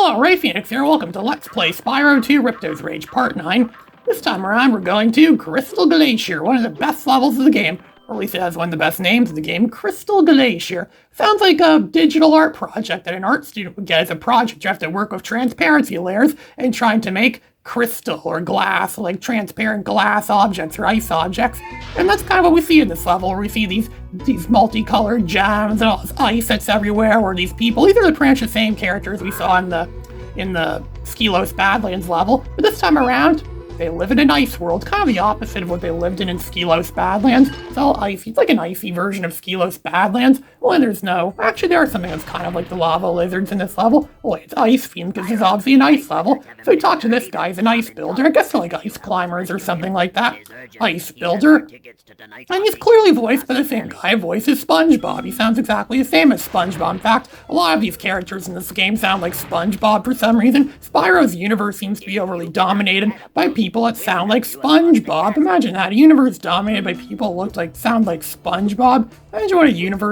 Hello, Ray Phoenix here. Welcome to Let's Play Spyro 2 Ripto's Rage Part 9. This time around, we're going to Crystal Glacier, one of the best levels of the game. Or at least it has one of the best names of the game, Crystal Glacier. Sounds like a digital art project that an art student would get as a project. You have to work with transparency layers and trying to make crystal or glass, like transparent glass objects or ice objects. And that's kind of what we see in this level, where we see these multicolored gems and all this ice that's everywhere, or these people. These are pretty much the same characters we saw in the Skylos Badlands level, but this time around, they live in an ice world, kind of the opposite of what they lived in Skylos Badlands. It's all icy. It's like an icy version of Skylos Badlands. Only there's no... Actually, there are something that's kind of like the lava lizards in this level. Well, it's ice themed because it's obviously an ice level. So we talk to this guy, he's an ice builder. I guess they're like ice climbers or something like that. Ice builder. And he's clearly voiced by the same guy who voices SpongeBob. He sounds exactly the same as SpongeBob. In fact, a lot of these characters in this game sound like SpongeBob for some reason. Spyro's universe seems to be overly dominated by people that sound like SpongeBob. Imagine that, a universe dominated by people that sound like SpongeBob. Imagine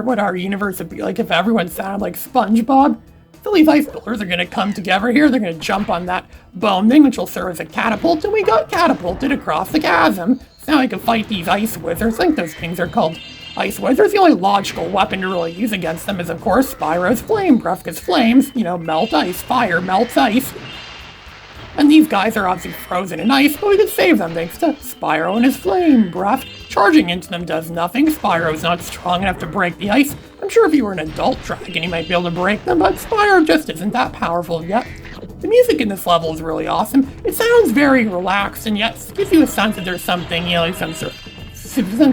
what our universe would be like if everyone sounded like SpongeBob. So these ice builders are going to come together here. They're going to jump on that bone thing, which will serve as a catapult, and we got catapulted across the chasm. So now we can fight these ice wizards. I think those things are called ice wizards. The only logical weapon to really use against them is, of course, Spyro's flame breath, because flames, melt ice. Fire melts ice. And these guys are obviously frozen in ice, but we can save them thanks to Spyro and his flame breath. Charging into them does nothing. Spyro's not strong enough to break the ice. I'm sure if you were an adult dragon, you might be able to break them, but Spyro just isn't that powerful yet. The music in this level is really awesome. It sounds very relaxed, and yet gives you a sense that there's something, some sort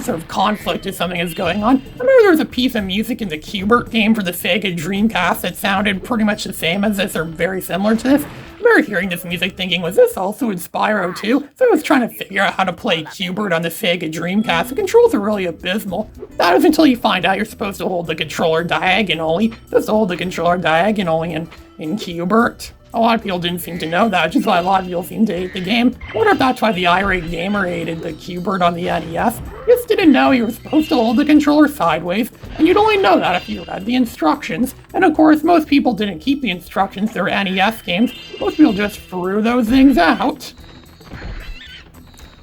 of conflict or something is going on. I remember there was a piece of music in the Q*bert game for the Sega Dreamcast that sounded pretty much the same as this, or very similar to this. I remember hearing this music thinking, was this also in Spyro 2? So I was trying to figure out how to play Q*bert on the Sega Dreamcast. The controls are really abysmal. That is until you find out you're supposed to hold the controller diagonally. Supposed to hold the controller diagonally in Q*bert. A lot of people didn't seem to know that, which is why a lot of people seem to hate the game. I wonder if that's why the irate gamer hated the Q*bert on the NES. You just didn't know you were supposed to hold the controller sideways, and you'd only know that if you read the instructions. And of course, most people didn't keep the instructions to their NES games. Most people just threw those things out.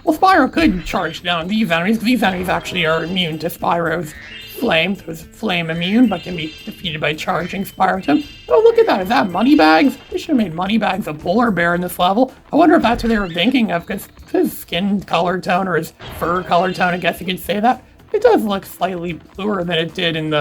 Well, Spyro could charge down these enemies, because these enemies actually are immune to Spyro's flame, so it's flame immune, but can be defeated by charging Spyro to him. Oh, look at that, is that Moneybags? They should have made Moneybags a polar bear in this level. I wonder if that's what they were thinking of, because his skin color tone, or his fur color tone, I guess you could say that, it does look slightly bluer than it did in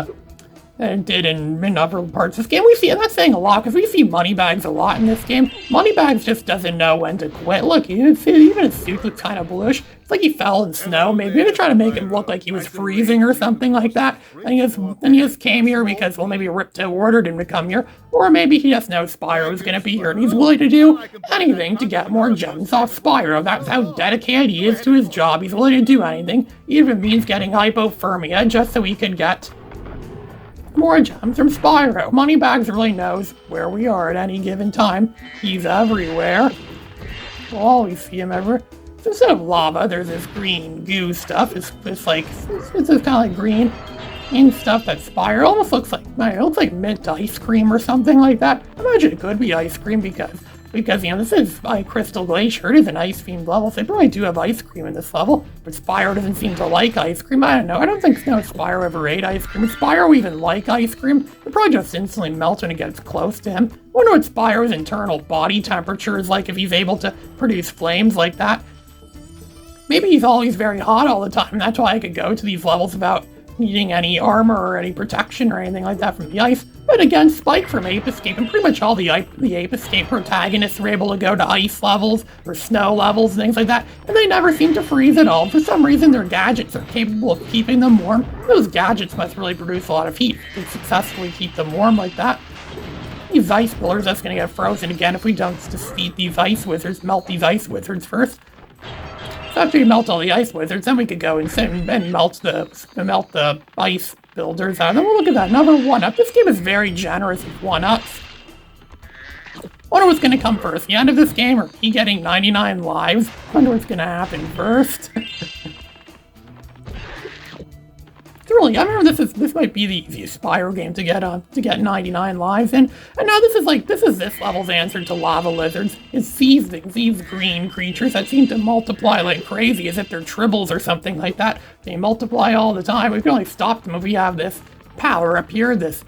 other parts of this game. We see, and that's saying a lot, because we see Moneybags a lot in this game. Moneybags just doesn't know when to quit. Look, even his suit looks kind of bluish. It's like he fell in snow. Maybe they're trying to make him look like he was freezing or something like that. And he just came here because, well, maybe Ripto ordered him to come here. Or maybe he just knows Spyro is going to be here, and he's willing to do anything to get more gems off Spyro. That's how dedicated he is to his job. He's willing to do anything, even if it means getting hypothermia, just so he can get more gems from Spyro. Moneybags really knows where we are at any given time. He's everywhere. We'll always see him everywhere. So instead of lava, there's this green goo stuff. It's this kind of like green stuff that Spyro almost looks like. It looks like mint ice cream or something like that. I imagine it could be ice cream because this is Crystal Glacier. It is an ice-themed level, so they probably do have ice cream in this level, but Spyro doesn't seem to like ice cream. I don't know. I don't think Spyro ever ate ice cream. Does Spyro even like ice cream? It probably just instantly melts when it gets close to him. I wonder what Spyro's internal body temperature is like if he's able to produce flames like that. Maybe he's always very hot all the time, and that's why I could go to these levels without needing any armor or any protection or anything like that from the ice. But again, Spike from Ape Escape, and pretty much all the Ape Escape protagonists were able to go to ice levels or snow levels, things like that, and they never seem to freeze at all. For some reason, their gadgets are capable of keeping them warm. Those gadgets must really produce a lot of heat to successfully keep them warm like that. These ice pillars, that's going to get frozen again if we don't defeat these ice wizards, melt these ice wizards first. So after you melt all the ice wizards, then we could go and melt the ice builders out of them. Well, look at that, another 1-up. This game is very generous with 1-ups. I wonder what's going to come first, the end of this game, or he getting 99 lives? I wonder what's going to happen first. Really, I remember this might be the easiest Spyro game to get 99 lives in, and now this is this level's answer to lava lizards. It's these things, these green creatures that seem to multiply like crazy, as if they're tribbles or something like that. They multiply all the time. We can only stop them if we have this power up here, this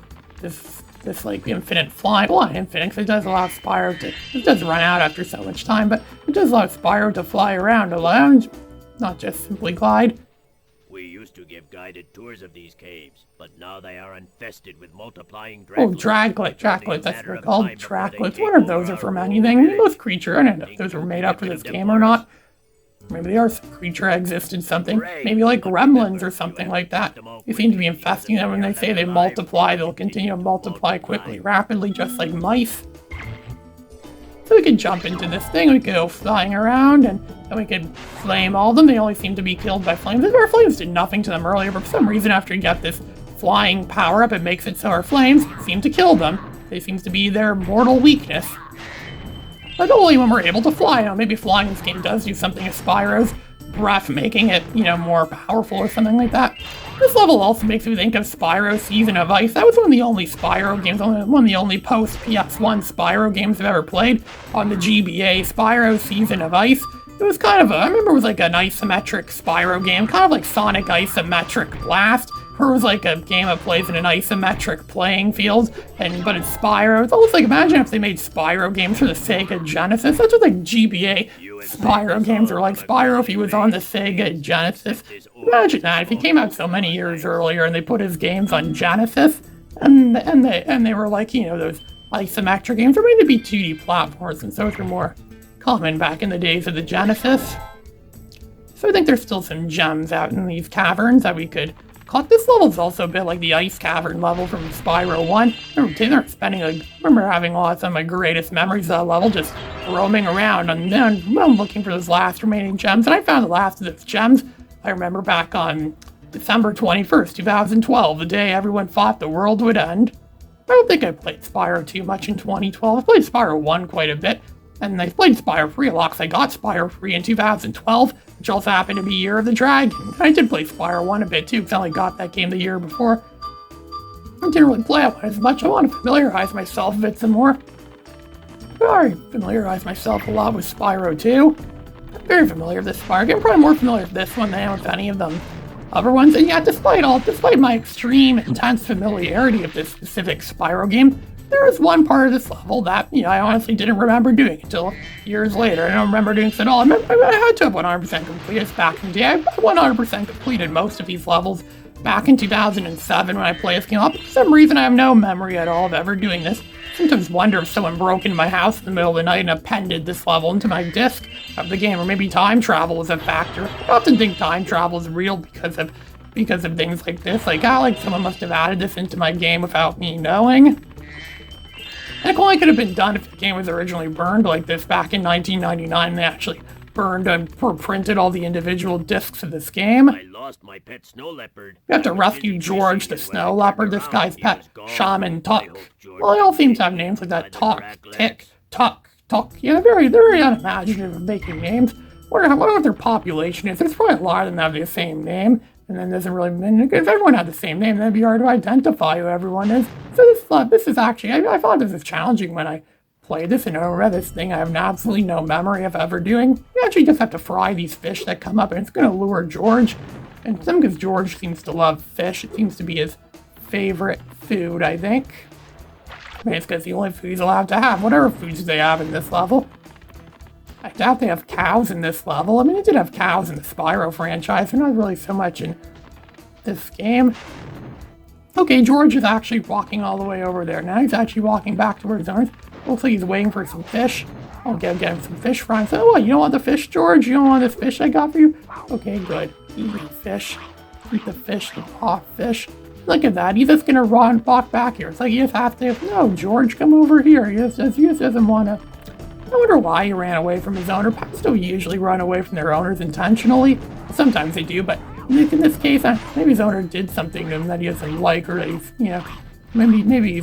like infinite flying. Well, not infinite, because it does allow Spyro to. It does run out after so much time, but it does allow Spyro to fly around a lounge, not just simply glide. We used to give guided tours of these caves, but now they are infested with multiplying draglets. Oh, draglets, that's what they're called, draglets. What if those are from anything? Those creature, I don't know if those were made up for this game or not. Maybe they are some creature that existed something. Maybe like gremlins or something like that. They seem to be infesting them when they say they multiply. They'll continue to multiply quickly, rapidly, just like mice. So we could jump into this thing, we could go flying around, and then we could flame all of them. They only seem to be killed by flames. Our flames did nothing to them earlier, but for some reason after you get this flying power-up, it makes it so our flames seem to kill them. They seem to be their mortal weakness. But only when we're able to fly. You know, maybe flying in this game does do something to Spyro's breath, making it, you know, more powerful or something like that. This level also makes me think of Spyro Season of Ice. That was one of the only Spyro games, one of the only post-PS1 Spyro games I've ever played on the GBA, Spyro Season of Ice. It was kind of I remember it was like an isometric Spyro game, kind of like Sonic Isometric Blast, where it was like a game that plays in an isometric playing field, but it's Spyro. It's almost like, imagine if they made Spyro games for the Sega Genesis. That's what like GBA Spyro games are like. Spyro if he was on the Sega Genesis. Imagine that, if he came out so many years earlier and they put his games on Genesis, and they were like, you know, those isometric games were made to be 2D platforms, and so those were more common back in the days of the Genesis. So I think there's still some gems out in these caverns that we could caught. This level's also a bit like the Ice Cavern level from Spyro 1. I remember having lots of my greatest memories of that level, just roaming around and then looking for those last remaining gems. And I found the last of those gems, I remember, back on December 21st, 2012, the day everyone thought the world would end. I don't think I played Spyro too much in 2012. I played Spyro 1 quite a bit, and I played Spyro 3 a lot because I got Spyro 3 in 2012, which also happened to be Year of the Dragon. I did play Spyro 1 a bit too, because I only got that game the year before. I didn't really play it as much. I want to familiarize myself with it some more. I already familiarized myself a lot with Spyro 2. I'm very familiar with this Spyro game. I'm probably more familiar with this one than I am with any of them other ones. And yeah, despite my extreme, intense familiarity of this specific Spyro game, there is one part of this level that, you know, I honestly didn't remember doing until years later. I don't remember doing this at all. I had to have 100% completed this back in the day. I 100% completed most of these levels back in 2007 when I played this game. For some reason, I have no memory at all of ever doing this. I sometimes wonder if someone broke into my house in the middle of the night and appended this level into my disc of the game, or maybe time travel was a factor. I often think time travel is real because of things like this. Like, someone must have added this into my game without me knowing. And it only could have been done if the game was originally burned like this back in 1999. They actually burned and printed all the individual discs of this game. I lost my pet snow leopard. We have to rescue George the snow leopard, this guy's pet, Shaman Tuck. Well, they all seem to have names like that. Tuck, Tick, Tuck. Yeah, they're very unimaginative of making names. I wonder what their population is. There's probably a lot of them that have the same name. And then doesn't really, if everyone had the same name, then it'd be hard to identify who everyone is. So this is actually, I thought this was challenging when I played this, and over this thing I have absolutely no memory of ever doing. You actually just have to fry these fish that come up, and it's going to lure George. And because George seems to love fish, it seems to be his favorite food, I think. Maybe it's because the only food he's allowed to have, whatever foods they have in this level. I doubt they have cows in this level. I mean, they did have cows in the Spyro franchise. They're not really so much in this game. Okay, George is actually walking all the way over there. Now he's actually walking back towards ours. Looks like he's waiting for some fish. I'll get him some fish fries. Oh, what? You don't want the fish, George? You don't want this fish I got for you? Okay, good. Eat fish. Eat the fish, the raw fish. Look at that. He's just gonna walk back here. It's like you just have to... No, George, come over here. He just doesn't want to... I wonder why he ran away from his owner. Pets don't usually run away from their owners intentionally. Sometimes they do, but in this case, maybe his owner did something to him that he doesn't like, or that he's, you know, maybe he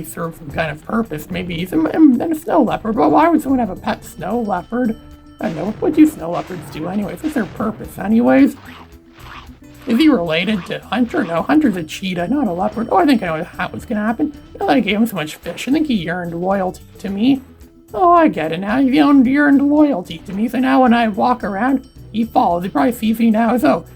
served some kind of purpose. Maybe he's a snow leopard. But why would someone have a pet snow leopard? I don't know. What do snow leopards do anyways? What's their purpose anyways? Is he related to Hunter? No, Hunter's a cheetah, not a leopard. Oh, I think I know how was gonna happen. You know that I gave him so much fish. I think he yearned loyalty to me. Oh, I get it now. He yearned loyalty to me, so now when I walk around, he follows. He probably sees me now as, oh,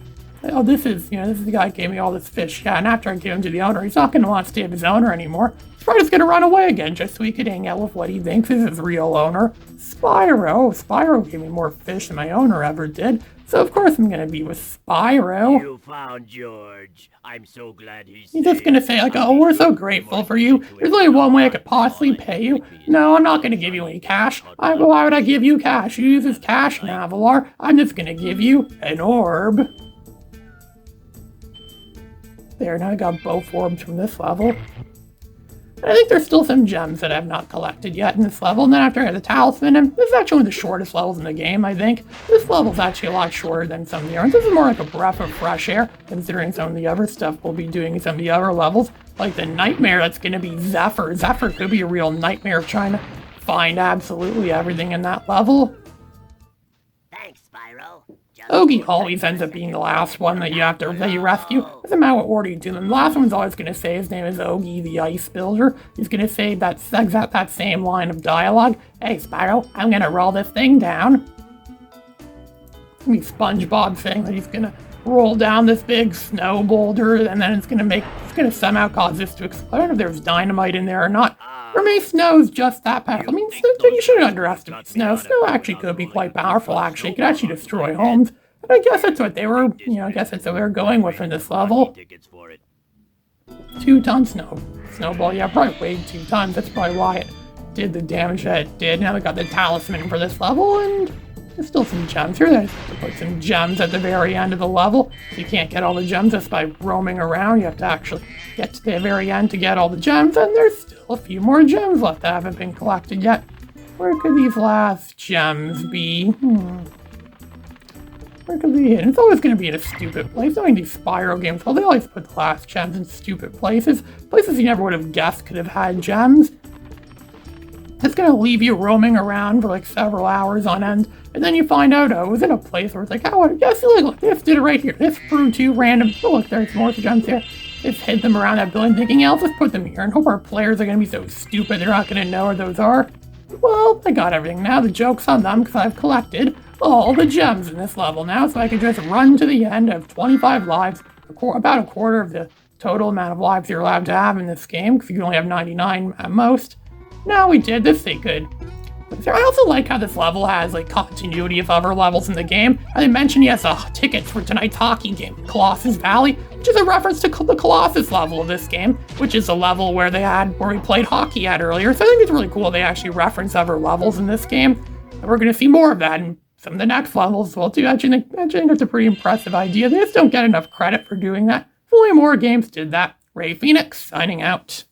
this is the guy who gave me all this fish. Yeah, and after I give him to the owner, he's not going to want to stay with his owner anymore. He's probably just going to run away again just so he could hang out with what he thinks is his real owner. Spyro. Spyro gave me more fish than my owner ever did. So of course I'm going to be with Spyro. You found George. I'm so glad he's just going to say like, oh, we're so grateful for you. There's only one way I could possibly pay you. No, I'm not going to give you any cash. Why would I give you cash? You use this cash, Navalar. I'm just going to give you an orb. There, now I got both orbs from this level. I think there's still some gems that I've not collected yet in this level, and then after I have the talisman, and this is actually one of the shortest levels in the game, I think. This level's actually a lot shorter than some of the others. This is more like a breath of fresh air, considering some of the other stuff we'll be doing in some of the other levels. Like the nightmare that's going to be Zephyr. Zephyr could be a real nightmare of trying to find absolutely everything in that level. Thanks, Spyro. Ogie always ends up being the last one that you rescue. Doesn't matter what order you do them. The last one's always going to say his name is Ogie the Ice Builder. He's going to say that same line of dialogue. Hey, Spyro, I'm going to roll this thing down. It's going to be SpongeBob saying that he's going to roll down this big snow boulder, and then it's going to somehow cause this to explode. I don't know if there's dynamite in there or not. For me, snow's just that powerful. I mean, you shouldn't underestimate snow. Snow actually could be quite powerful, actually. It could actually destroy homes. And I guess that's what they were, I guess that's what they were going with in this level. 2-ton snowball. Yeah, probably weighed 2 tons. That's probably why it did the damage that it did. Now we got the talisman for this level, and there's still some gems here. There's to put some gems at the very end of the level. You can't get all the gems just by roaming around. You have to actually get to the very end to get all the gems, and there's still a few more gems left that haven't been collected yet. Where could these last gems be? Where could they be hidden? It's always going to be in a stupid place. Knowing these Spyro games, well, they always put the last gems in stupid places. Places you never would have guessed could have had gems. It's going to leave you roaming around for like several hours on end. And then you find out, oh, it was in a place where it's like, oh, yes, look, this did it right here. This threw 2 random, oh, look, there's more gems here. Just hid them around that building thinking, yeah, let's just put them here and hope our players are going to be so stupid they're not going to know where those are. Well, I got everything now. The joke's on them because I've collected all the gems in this level now, so I can just run to the end of 25 lives, about a quarter of the total amount of lives you're allowed to have in this game, because you can only have 99 at most. Now we did this, they could. I also like how this level has like continuity of other levels in the game. I mentioned he has tickets for tonight's hockey game, Colossus Valley, which is a reference to the Colossus level of this game, which is a level where we played hockey at earlier. So I think it's really cool they actually reference other levels in this game. And we're going to see more of that in some of the next levels as well too. I think that's a pretty impressive idea. They just don't get enough credit for doing that. If only more games did that. Ray Phoenix, signing out.